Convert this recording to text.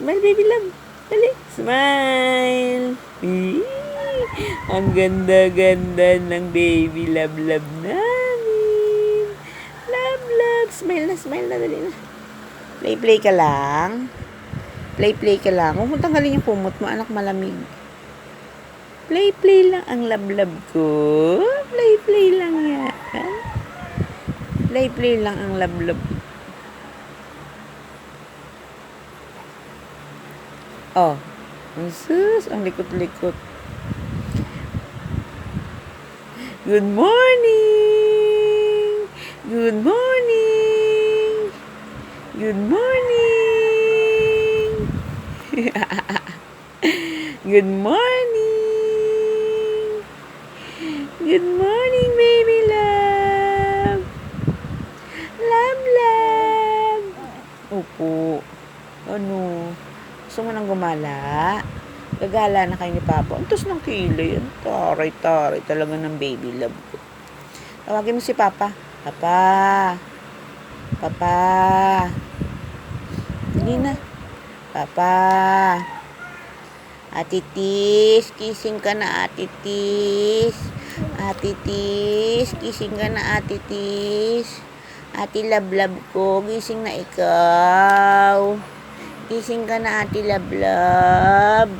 Smile, baby love. Dali. Smile. Ang ganda-ganda ng baby love namin. Love. Smile na. Dali na. Play ka lang. Play ka lang. Huwag mo tanggalin yung kumot mo, anak, malamig. Play lang ang love ko. Play lang yan. Play lang ang love. Oh, sus, ang likot-likot. Good morning! Good morning! Good morning! Good morning! Good morning, baby love! Love! Opo. Ano? Gusto mo nang gumala? Gagala na kayo ni Papa. Ang tos ng kilay. Ang taray talaga ng baby love ko. Tawagin mo si Papa. Papa. Hindi na. Papa. Ate Tis. Kissing ka na, Ate Tis. Ate Tis. Kissing ka na, Ate Tis. Ate love ko. Gising na ikaw. Gising ka na, Ate love.